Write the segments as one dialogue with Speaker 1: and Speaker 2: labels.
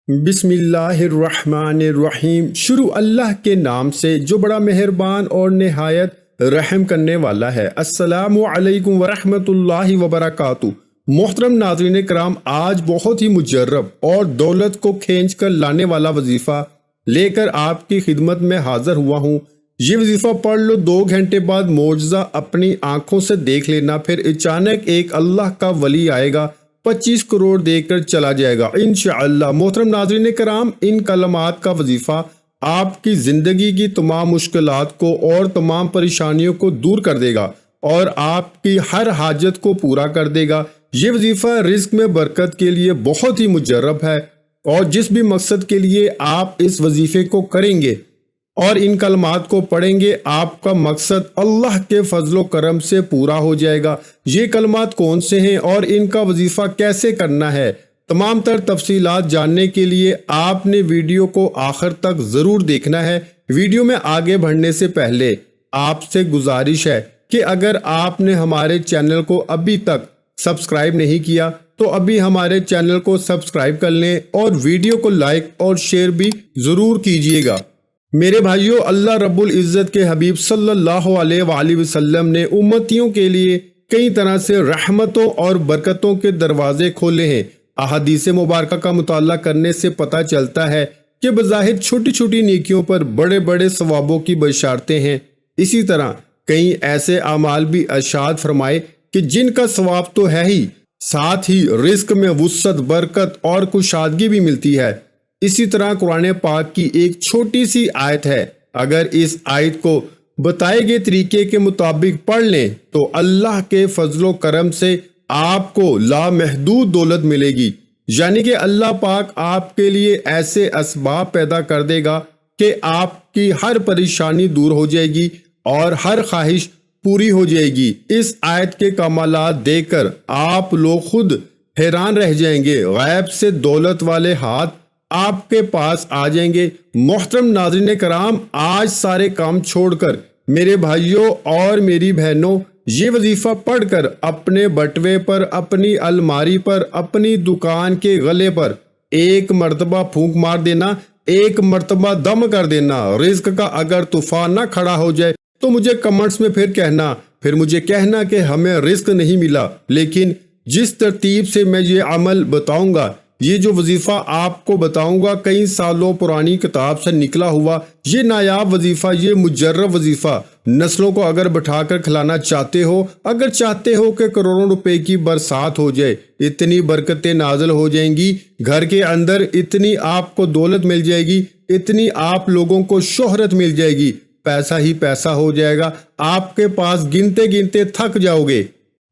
Speaker 1: بسم اللہ الرحمن الرحیم۔ شروع اللہ کے نام سے جو بڑا مہربان اور نہایت رحم کرنے والا ہے۔ السلام علیکم ورحمۃ اللہ وبرکاتہ۔ محترم ناظرین کرام، آج بہت ہی مجرب اور دولت کو کھینچ کر لانے والا وظیفہ لے کر آپ کی خدمت میں حاضر ہوا ہوں۔ یہ وظیفہ پڑھ لو، 2 گھنٹے بعد معجزہ اپنی آنکھوں سے دیکھ لینا، پھر اچانک ایک اللہ کا ولی آئے گا، 25 کروڑ دے کر چلا جائے گا انشاءاللہ۔ محترم ناظرین کرام، ان کلمات کا وظیفہ آپ کی زندگی کی تمام مشکلات کو اور تمام پریشانیوں کو دور کر دے گا اور آپ کی ہر حاجت کو پورا کر دے گا۔ یہ وظیفہ رزق میں برکت کے لیے بہت ہی مجرب ہے، اور جس بھی مقصد کے لیے آپ اس وظیفے کو کریں گے اور ان کلمات کو پڑھیں گے، آپ کا مقصد اللہ کے فضل و کرم سے پورا ہو جائے گا۔ یہ کلمات کون سے ہیں اور ان کا وظیفہ کیسے کرنا ہے، تمام تر تفصیلات جاننے کے لیے آپ نے ویڈیو کو آخر تک ضرور دیکھنا ہے۔ ویڈیو میں آگے بڑھنے سے پہلے آپ سے گزارش ہے کہ اگر آپ نے ہمارے چینل کو ابھی تک سبسکرائب نہیں کیا تو ابھی ہمارے چینل کو سبسکرائب کر لیں اور ویڈیو کو لائک اور شیئر بھی ضرور کیجیے گا۔ میرے بھائیو، اللہ رب العزت کے حبیب صلی اللہ علیہ وآلہ وسلم نے امتیوں کے لیے کئی طرح سے رحمتوں اور برکتوں کے دروازے کھولے ہیں۔ احادیث مبارکہ کا مطالعہ کرنے سے پتہ چلتا ہے کہ بظاہر چھوٹی چھوٹی نیکیوں پر بڑے بڑے ثوابوں کی بشارتیں ہیں۔ اسی طرح کئی ایسے اعمال بھی ارشاد فرمائے کہ جن کا ثواب تو ہے ہی، ساتھ ہی رزق میں وسعت، برکت اور کشادگی بھی ملتی ہے۔ اسی طرح قرآن پاک کی ایک چھوٹی سی آیت ہے، اگر اس آیت کو بتائے گئے طریقے کے مطابق پڑھ لیں تو اللہ کے فضل و کرم سے آپ کو لامحدود دولت ملے گی۔ یعنی کہ اللہ پاک آپ کے لیے ایسے اسباب پیدا کر دے گا کہ آپ کی ہر پریشانی دور ہو جائے گی اور ہر خواہش پوری ہو جائے گی۔ اس آیت کے کمالات دیکھ کر آپ لوگ خود حیران رہ جائیں گے، غیب سے دولت والے ہاتھ آپ کے پاس آ جائیں گے۔ محترم ناظرین کرام، آج سارے کام چھوڑ کر میرے بھائیوں اور میری بہنوں، یہ وظیفہ پڑھ کر اپنے بٹوے پر، اپنی الماری پر، اپنی دکان کے غلے پر ایک مرتبہ پھونک مار دینا، ایک مرتبہ دم کر دینا۔ رزق کا اگر طوفان نہ کھڑا ہو جائے تو مجھے کمنٹس میں پھر مجھے کہنا کہ ہمیں رزق نہیں ملا، لیکن جس ترتیب سے میں یہ عمل بتاؤں گا، یہ جو وظیفہ آپ کو بتاؤں گا، کئی سالوں پرانی کتاب سے نکلا ہوا یہ نایاب وظیفہ، یہ مجرب وظیفہ، نسلوں کو اگر بٹھا کر کھلانا چاہتے ہو، اگر چاہتے ہو کہ کروڑوں روپے کی برسات ہو جائے، اتنی برکتیں نازل ہو جائیں گی گھر کے اندر، اتنی آپ کو دولت مل جائے گی، اتنی آپ لوگوں کو شہرت مل جائے گی، پیسہ ہی پیسہ ہو جائے گا، آپ کے پاس گنتے گنتے تھک جاؤ گے،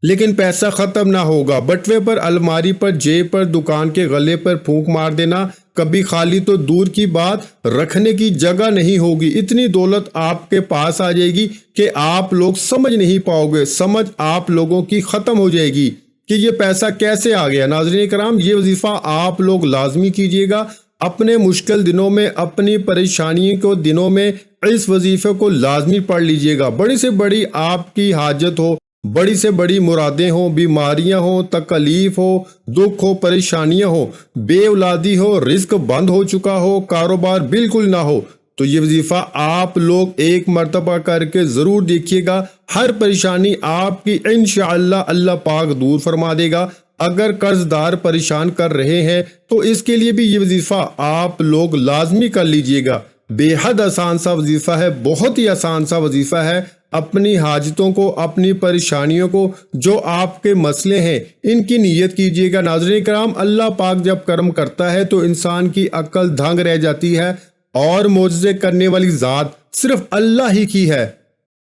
Speaker 1: لیکن پیسہ ختم نہ ہوگا۔ بٹوے پر، الماری پر، جیب پر، دکان کے غلے پر پھونک مار دینا، کبھی خالی تو دور کی بات، رکھنے کی جگہ نہیں ہوگی، اتنی دولت آپ کے پاس آ جائے گی کہ آپ لوگ سمجھ نہیں پاؤ گے، سمجھ آپ لوگوں کی ختم ہو جائے گی کہ یہ پیسہ کیسے آ گیا۔ ناظرین کرام، یہ وظیفہ آپ لوگ لازمی کیجئے گا۔ اپنے مشکل دنوں میں، اپنی پریشانی کو دنوں میں اس وظیفے کو لازمی پڑھ لیجئے گا۔ بڑی سے بڑی آپ کی حاجت ہو، بڑی سے بڑی مرادیں ہوں، بیماریاں ہوں، تکلیف ہو، دکھ ہو، پریشانیاں ہو، بے اولادی ہو، رزق بند ہو چکا ہو، کاروبار بالکل نہ ہو، تو یہ وظیفہ آپ لوگ ایک مرتبہ کر کے ضرور دیکھیے گا۔ ہر پریشانی آپ کی انشاءاللہ اللہ پاک دور فرما دے گا۔ اگر قرض دار پریشان کر رہے ہیں تو اس کے لیے بھی یہ وظیفہ آپ لوگ لازمی کر لیجئے گا۔ بے حد آسان سا وظیفہ ہے، بہت ہی آسان سا وظیفہ ہے۔ اپنی حاجتوں کو، اپنی پریشانیوں کو، جو آپ کے مسئلے ہیں، ان کی نیت کیجئے گا۔ ناظرین کرام، اللہ پاک جب کرم کرتا ہے تو انسان کی عقل دھنگ رہ جاتی ہے، اور معجزے کرنے والی ذات صرف اللہ ہی کی ہے۔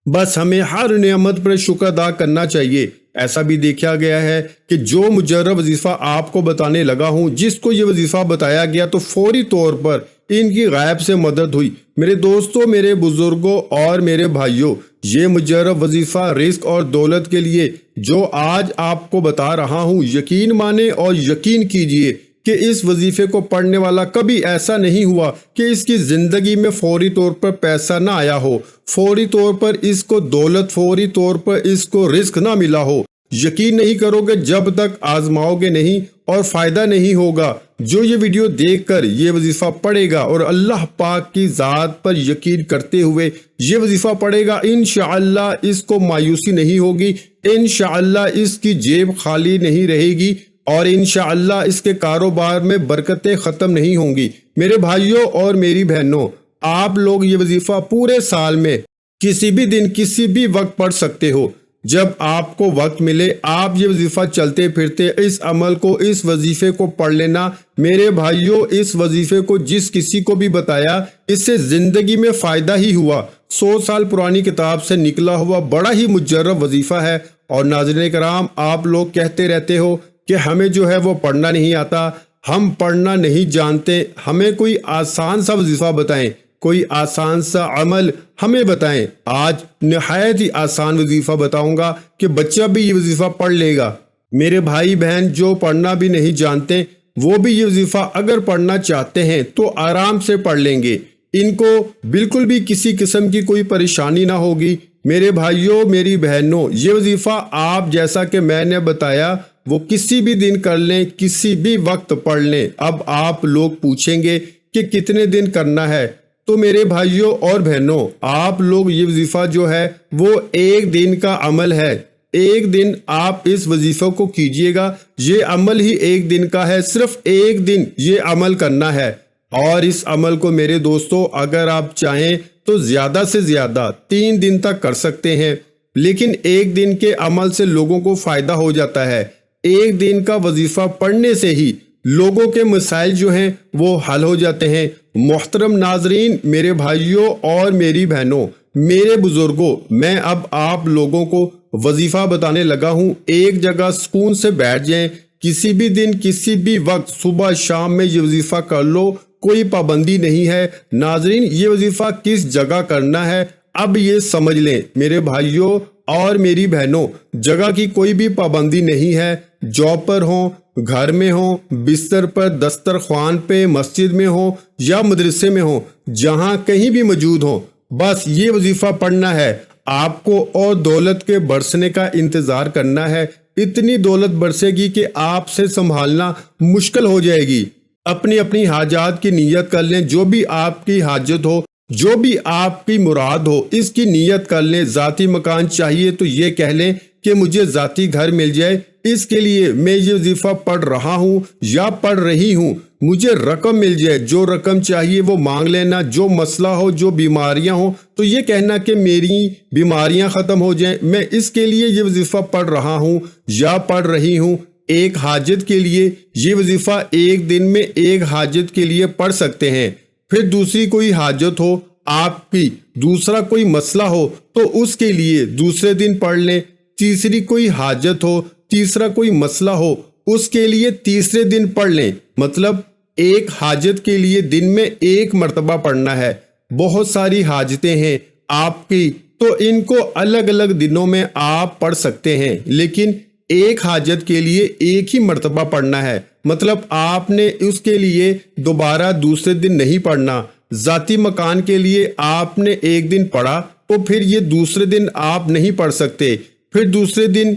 Speaker 1: بس ہمیں ہر نعمت پر شکر ادا کرنا چاہیے۔ ایسا بھی دیکھا گیا ہے کہ جو مجرب وظیفہ آپ کو بتانے لگا ہوں، جس کو یہ وظیفہ بتایا گیا تو فوری طور پر ان کی غیب سے مدد ہوئی۔ میرے دوستوں، میرے بزرگوں اور میرے بھائیوں، یہ مجرب وظیفہ رزق اور دولت کے لیے جو آج آپ کو بتا رہا ہوں، یقین مانیں اور یقین کیجئے کہ اس وظیفے کو پڑھنے والا کبھی ایسا نہیں ہوا کہ اس کی زندگی میں فوری طور پر پیسہ نہ آیا ہو، فوری طور پر اس کو دولت، فوری طور پر اس کو رزق نہ ملا ہو۔ یقین نہیں کرو گے جب تک آزماؤ گے نہیں اور فائدہ نہیں ہوگا۔ جو یہ ویڈیو دیکھ کر یہ وظیفہ پڑھے گا اور اللہ پاک کی ذات پر یقین کرتے ہوئے یہ وظیفہ پڑھے گا، انشاءاللہ اس کو مایوسی نہیں ہوگی، انشاءاللہ اس کی جیب خالی نہیں رہے گی، اور انشاءاللہ اس کے کاروبار میں برکتیں ختم نہیں ہوں گی۔ میرے بھائیوں اور میری بہنوں، آپ لوگ یہ وظیفہ پورے سال میں کسی بھی دن کسی بھی وقت پڑھ سکتے ہو۔ جب آپ کو وقت ملے آپ یہ وظیفہ چلتے پھرتے اس عمل کو، اس وظیفے کو پڑھ لینا۔ میرے بھائیوں، اس وظیفے کو جس کسی کو بھی بتایا اس سے زندگی میں فائدہ ہی ہوا۔ 100 سال پرانی کتاب سے نکلا ہوا بڑا ہی مجرب وظیفہ ہے۔ اور ناظرین کرام، آپ لوگ کہتے رہتے ہو کہ ہمیں جو ہے وہ پڑھنا نہیں آتا، ہم پڑھنا نہیں جانتے، ہمیں کوئی آسان سا وظیفہ بتائیں، کوئی آسان سا عمل ہمیں بتائیں۔ آج نہایت ہی آسان وظیفہ بتاؤں گا کہ بچہ بھی یہ وظیفہ پڑھ لے گا۔ میرے بھائی بہن جو پڑھنا بھی نہیں جانتے وہ بھی یہ وظیفہ اگر پڑھنا چاہتے ہیں تو آرام سے پڑھ لیں گے، ان کو بالکل بھی کسی قسم کی کوئی پریشانی نہ ہوگی۔ میرے بھائیوں میری بہنوں، یہ وظیفہ آپ جیسا کہ میں نے بتایا وہ کسی بھی دن کر لیں، کسی بھی وقت پڑھ لیں۔ اب آپ لوگ پوچھیں گے کہ کتنے دن کرنا ہے، تو میرے بھائیوں اور بہنوں، آپ لوگ یہ وظیفہ جو ہے وہ ایک دن کا عمل ہے۔ ایک دن آپ اس وظیفہ کو کیجئے گا، یہ عمل ہی ایک دن کا ہے، صرف ایک دن یہ عمل کرنا ہے۔ اور اس عمل کو میرے دوستو اگر آپ چاہیں تو زیادہ سے زیادہ 3 دن تک کر سکتے ہیں، لیکن ایک دن کے عمل سے لوگوں کو فائدہ ہو جاتا ہے۔ ایک دن کا وظیفہ پڑھنے سے ہی لوگوں کے مسائل جو ہیں وہ حل ہو جاتے ہیں۔ محترم ناظرین، میرے بھائیوں اور میری بہنوں، میرے بزرگوں، میں اب آپ لوگوں کو وظیفہ بتانے لگا ہوں۔ ایک جگہ سکون سے بیٹھ جائیں، کسی بھی دن کسی بھی وقت صبح شام میں یہ وظیفہ کر لو، کوئی پابندی نہیں ہے۔ ناظرین، یہ وظیفہ کس جگہ کرنا ہے اب یہ سمجھ لیں میرے بھائیوں اور میری بہنوں، جگہ کی کوئی بھی پابندی نہیں ہے۔ جاب پر ہوں، گھر میں ہوں، بستر پر، دسترخوان پہ، مسجد میں ہوں یا مدرسے میں ہوں، جہاں کہیں بھی موجود ہوں، بس یہ وظیفہ پڑھنا ہے۔ آپ کو اور دولت کے برسنے کا انتظار کرنا ہے۔ اتنی دولت برسے گی کہ آپ سے سنبھالنا مشکل ہو جائے گی۔ اپنی اپنی حاجات کی نیت کر لیں، جو بھی آپ کی حاجت ہو، جو بھی آپ کی مراد ہو، اس کی نیت کر لیں۔ ذاتی مکان چاہیے تو یہ کہہ لیں کہ مجھے ذاتی گھر مل جائے، اس کے لیے میں یہ وظیفہ پڑھ رہا ہوں یا پڑھ رہی ہوں۔ مجھے رقم مل جائے، جو رقم چاہیے وہ مانگ لینا۔ جو مسئلہ ہو، جو بیماریاں ہوں تو یہ کہنا کہ میری بیماریاں ختم ہو جائیں، میں اس کے لیے یہ وظیفہ پڑھ رہا ہوں یا پڑھ رہی ہوں۔ ایک حاجت کے لیے یہ وظیفہ ایک دن میں ایک حاجت کے لیے پڑھ سکتے ہیں۔ پھر دوسری کوئی حاجت ہو آپ کی، دوسرا کوئی مسئلہ ہو تو اس کے لیے دوسرے دن پڑھ لیں۔ تیسری کوئی حاجت ہو، تیسرا کوئی مسئلہ ہو، اس کے لیے تیسرے دن پڑھ لیں۔ مطلب ایک حاجت کے لیے دن میں ایک مرتبہ پڑھنا ہے۔ بہت ساری حاجتیں ہیں آپ کی تو ان کو الگ الگ دنوں میں آپ پڑھ سکتے ہیں، لیکن ایک حاجت کے لیے ایک ہی مرتبہ پڑھنا ہے۔ مطلب آپ نے اس کے لیے دوبارہ دوسرے دن نہیں پڑھنا۔ ذاتی مکان کے لیے آپ نے ایک دن پڑھا تو پھر یہ دوسرے دن آپ نہیں پڑھ سکتے، پھر دوسرے دن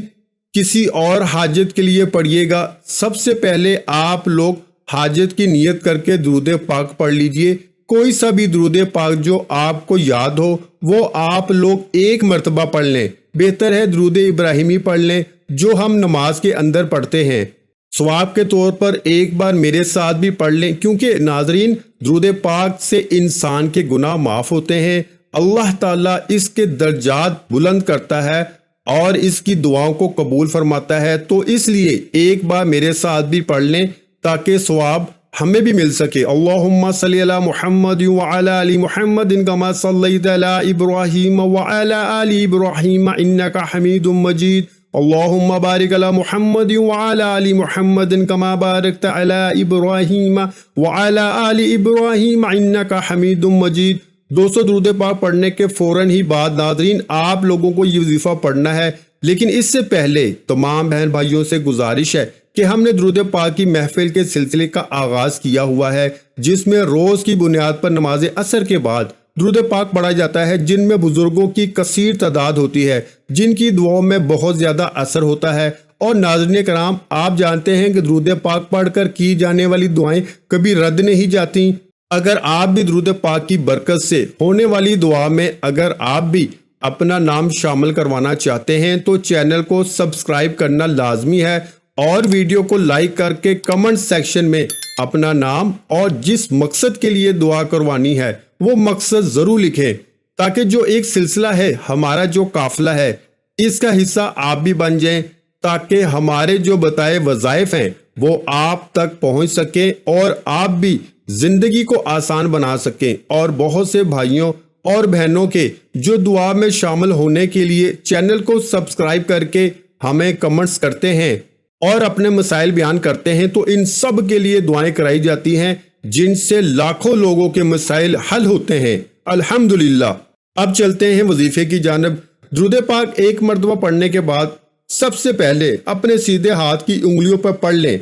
Speaker 1: کسی اور حاجت کے لیے پڑھیے گا۔ سب سے پہلے آپ لوگ حاجت کی نیت کر کے درود پاک پڑھ لیجئے۔ کوئی سا بھی درود پاک جو آپ کو یاد ہو وہ آپ لوگ ایک مرتبہ پڑھ لیں۔ بہتر ہے درود ابراہیمی پڑھ لیں جو ہم نماز کے اندر پڑھتے ہیں۔ ثواب کے طور پر ایک بار میرے ساتھ بھی پڑھ لیں، کیونکہ ناظرین درود پاک سے انسان کے گناہ معاف ہوتے ہیں، اللہ تعالیٰ اس کے درجات بلند کرتا ہے اور اس کی دعاؤں کو قبول فرماتا ہے۔ تو اس لیے ایک بار میرے ساتھ بھی پڑھ لیں تاکہ ثواب ہمیں بھی مل سکے۔ اللہم صلی علی محمد وعلی آل محمد کما صلیت علی ابراہیم وعلی آل ابراہیم انک حمید مجید۔ اللہم بارک علی محمد وعلی آل محمد کما بارکت علی ابراہیم وعلی آل ابراہیم انک حمید مجید۔ 200 درود پاک پڑھنے کے فوراً ہی بعد ناظرین آپ لوگوں کو یہ وظیفہ پڑھنا ہے، لیکن اس سے پہلے تمام بہن بھائیوں سے گزارش ہے کہ ہم نے درود پاک کی محفل کے سلسلے کا آغاز کیا ہوا ہے، جس میں روز کی بنیاد پر نماز عصر کے بعد درود پاک پڑھا جاتا ہے، جن میں بزرگوں کی کثیر تعداد ہوتی ہے، جن کی دعاؤں میں بہت زیادہ اثر ہوتا ہے۔ اور ناظرین کرام، آپ جانتے ہیں کہ درود پاک پڑھ کر کی جانے والی دعائیں کبھی رد نہیں جاتی۔ اگر آپ بھی درود پاک کی برکت سے ہونے والی دعا میں اگر آپ بھی اپنا نام شامل کروانا چاہتے ہیں تو چینل کو سبسکرائب کرنا لازمی ہے، اور ویڈیو کو لائک کر کے کمنٹ سیکشن میں اپنا نام اور جس مقصد کے لیے دعا کروانی ہے وہ مقصد ضرور لکھیں، تاکہ جو ایک سلسلہ ہے، ہمارا جو قافلہ ہے، اس کا حصہ آپ بھی بن جائیں، تاکہ ہمارے جو بتائے وظائف ہیں وہ آپ تک پہنچ سکیں اور آپ بھی زندگی کو آسان بنا سکیں، اور بہت سے بھائیوں اور بہنوں کے جو دعا میں شامل ہونے کے لیے چینل کو سبسکرائب کر کے ہمیں کمنٹس کرتے ہیں اور اپنے مسائل بیان کرتے ہیں، تو ان سب کے لیے دعائیں کرائی جاتی ہیں، جن سے لاکھوں لوگوں کے مسائل حل ہوتے ہیں الحمدللہ۔ اب چلتے ہیں وظیفے کی جانب۔ درود پاک ایک مرتبہ پڑھنے کے بعد سب سے پہلے اپنے سیدھے ہاتھ کی انگلیوں پر پڑھ لیں،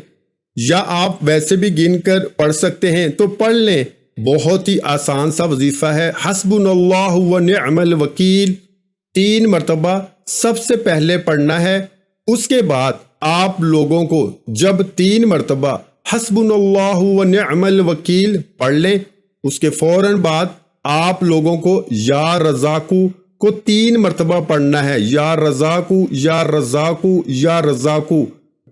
Speaker 1: یا آپ ویسے بھی گن کر پڑھ سکتے ہیں تو پڑھ لیں۔ بہت ہی آسان سا وظیفہ ہے، حسبنا اللہ و نعم الوکیل 3 مرتبہ سب سے پہلے پڑھنا ہے۔ اس کے بعد آپ لوگوں کو جب 3 مرتبہ حسبنا اللہ و نعم الوکیل پڑھ لیں، اس کے فوراً بعد آپ لوگوں کو یا رزاقو کو 3 مرتبہ پڑھنا ہے، یا رزاقو یا رزاقو یا رزاقو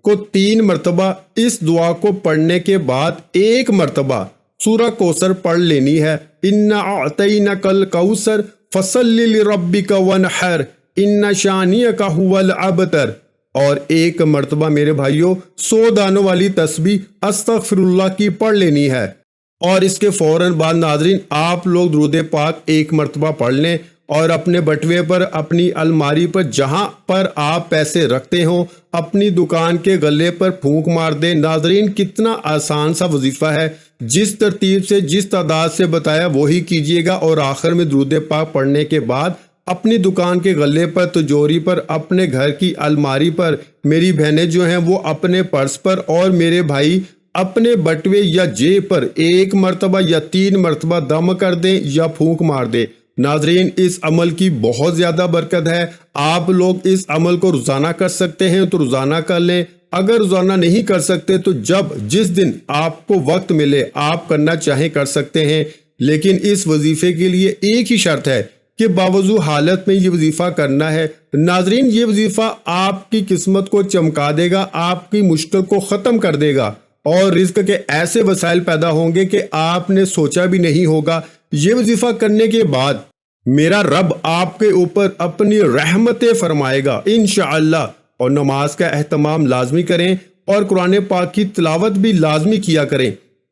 Speaker 1: کو 3 مرتبہ۔ اس دعا کو پڑھنے کے بعد 1 مرتبہ سورہ کوثر پڑھ لینی ہے، اِنَّا أَعْطَيْنَكَ الْكَوْثَرَ فَصَلِّ لِرَبِّكَ وَانْحَرْ إِنَّ شَانِئَكَ هُوَ الْأَبْتَرُ، اور 1 مرتبہ میرے بھائیوں 100 دانوں والی تسبیح استغفر اللہ کی پڑھ لینی ہے۔ اور اس کے فوراً بعد ناظرین آپ لوگ درود پاک 1 مرتبہ پڑھ لیں، اور اپنے بٹوے پر، اپنی الماری پر، جہاں پر آپ پیسے رکھتے ہوں، اپنی دکان کے غلے پر پھونک مار دیں۔ ناظرین کتنا آسان سا وظیفہ ہے، جس ترتیب سے جس تعداد سے بتایا وہی کیجئے گا، اور آخر میں درود پاک پڑھنے کے بعد اپنی دکان کے غلے پر، تجوری پر، اپنے گھر کی الماری پر، میری بہنیں جو ہیں وہ اپنے پرس پر، اور میرے بھائی اپنے بٹوے یا جیب پر 1 مرتبہ یا 3 مرتبہ دم کر دیں یا پھونک مار دیں۔ ناظرین اس عمل کی بہت زیادہ برکت ہے، آپ لوگ اس عمل کو روزانہ کر سکتے ہیں تو روزانہ کر لیں، اگر روزانہ نہیں کر سکتے تو جس دن آپ کو وقت ملے آپ کرنا چاہیں کر سکتے ہیں، لیکن اس وظیفے کے لیے ایک ہی شرط ہے کہ باوضو حالت میں یہ وظیفہ کرنا ہے۔ ناظرین یہ وظیفہ آپ کی قسمت کو چمکا دے گا، آپ کی مشکل کو ختم کر دے گا، اور رزق کے ایسے وسائل پیدا ہوں گے کہ آپ نے سوچا بھی نہیں ہوگا۔ یہ وظیفہ کرنے کے بعد میرا رب آپ کے اوپر اپنی رحمتیں فرمائے گا انشاءاللہ۔ اور نماز کا اہتمام لازمی کریں، اور قرآن پاک کی تلاوت بھی لازمی کیا کریں۔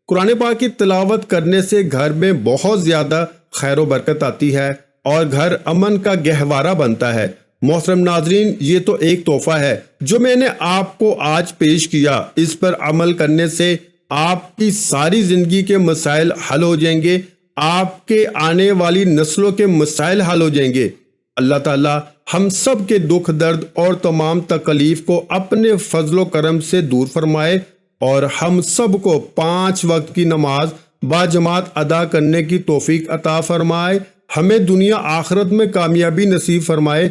Speaker 1: قرآن پاک کی تلاوت کرنے سے گھر میں بہت زیادہ خیر و برکت آتی ہے، اور گھر امن کا گہوارہ بنتا ہے۔ محترم ناظرین یہ تو ایک تحفہ ہے جو میں نے آپ کو آج پیش کیا، اس پر عمل کرنے سے آپ کی ساری زندگی کے مسائل حل ہو جائیں گے، آپ کے آنے والی نسلوں کے مسائل حل ہو جائیں گے۔ اللہ تعالی ہم سب کے دکھ درد اور تمام تکلیف کو اپنے فضل و کرم سے دور فرمائے، اور ہم سب کو 5 وقت کی نماز باجماعت ادا کرنے کی توفیق عطا فرمائے، ہمیں دنیا آخرت میں کامیابی نصیب فرمائے۔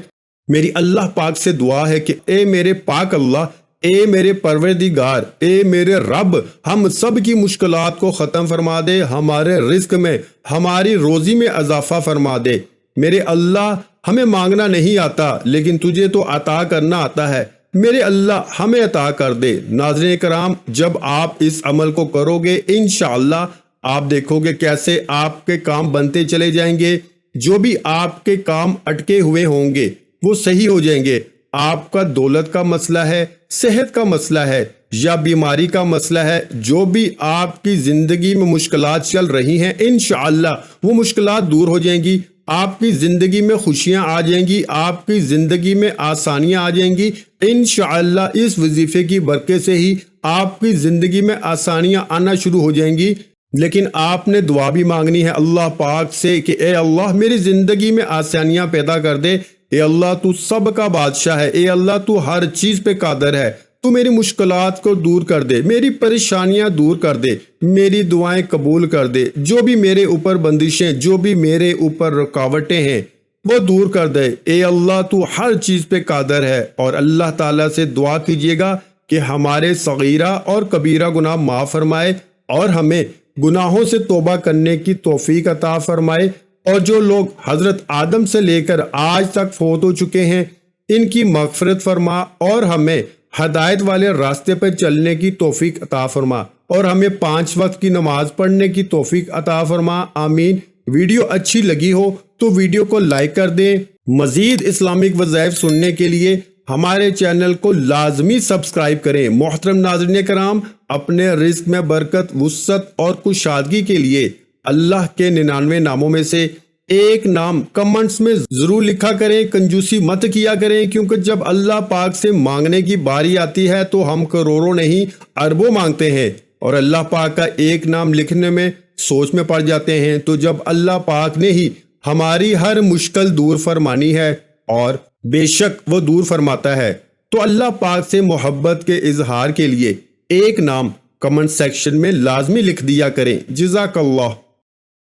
Speaker 1: میری اللہ پاک سے دعا ہے کہ اے میرے پاک اللہ، اے میرے پروردگار، اے میرے رب، ہم سب کی مشکلات کو ختم فرما دے، ہمارے رزق میں، ہماری روزی میں اضافہ فرما دے۔ میرے اللہ ہمیں مانگنا نہیں آتا لیکن تجھے تو عطا کرنا آتا ہے، میرے اللہ ہمیں عطا کر دے۔ ناظرین کرام جب آپ اس عمل کو کرو گے انشاءاللہ آپ دیکھو گے کیسے آپ کے کام بنتے چلے جائیں گے، جو بھی آپ کے کام اٹکے ہوئے ہوں گے وہ صحیح ہو جائیں گے۔ آپ کا دولت کا مسئلہ ہے، صحت کا مسئلہ ہے یا بیماری کا مسئلہ ہے، جو بھی آپ کی زندگی میں مشکلات چل رہی ہیں انشاءاللہ وہ مشکلات دور ہو جائیں گی، آپ کی زندگی میں خوشیاں آ جائیں گی، آپ کی زندگی میں آسانیاں آ جائیں گی انشاءاللہ۔ اس وظیفے کی برکت سے ہی آپ کی زندگی میں آسانیاں آنا شروع ہو جائیں گی۔ لیکن آپ نے دعا بھی مانگنی ہے اللہ پاک سے کہ اے اللہ میری زندگی میں آسانیاں پیدا کر دے، اے اللہ تو سب کا بادشاہ ہے، اے اللہ تو ہر چیز پہ قادر ہے، تو میری مشکلات کو دور کر دے، میری پریشانیاں دور کر دے، میری دعائیں قبول کر دے، جو بھی میرے اوپر بندشیں، جو بھی میرے اوپر رکاوٹیں ہیں وہ دور کر دے۔ اے اللہ تو ہر چیز پہ قادر ہے، اور اللہ تعالیٰ سے دعا کیجیے گا کہ ہمارے صغیرہ اور کبیرہ گناہ معاف فرمائے اور ہمیں گناہوں سے توبہ کرنے کی توفیق عطا فرمائے، اور جو لوگ حضرت آدم سے لے کر آج تک فوت ہو چکے ہیں ان کی مغفرت فرما، اور ہمیں ہدایت والے راستے پر چلنے کی توفیق عطا فرما، اور ہمیں 5 وقت کی نماز پڑھنے کی توفیق عطا فرما، آمین۔ ویڈیو اچھی لگی ہو تو ویڈیو کو لائک کر دیں۔ مزید اسلامک وظائف سننے کے لیے ہمارے چینل کو لازمی سبسکرائب کریں۔ محترم ناظرین کرام، اپنے رزق میں برکت، وسعت اور کشادگی کے لیے اللہ کے 99 ناموں میں سے ایک نام کمنٹس میں ضرور لکھا کریں۔ کنجوسی مت کیا کریں، کیونکہ جب اللہ پاک سے مانگنے کی باری آتی ہے تو ہم کروڑوں نہیں اربوں مانگتے ہیں، اور اللہ پاک کا ایک نام لکھنے میں سوچ میں پڑ جاتے ہیں۔ تو جب اللہ پاک نے ہی ہماری ہر مشکل دور فرمانی ہے، اور بے شک وہ دور فرماتا ہے، تو اللہ پاک سے محبت کے اظہار کے لیے ایک نام کمنٹ سیکشن میں لازمی لکھ دیا کریں۔ جزاک اللہ۔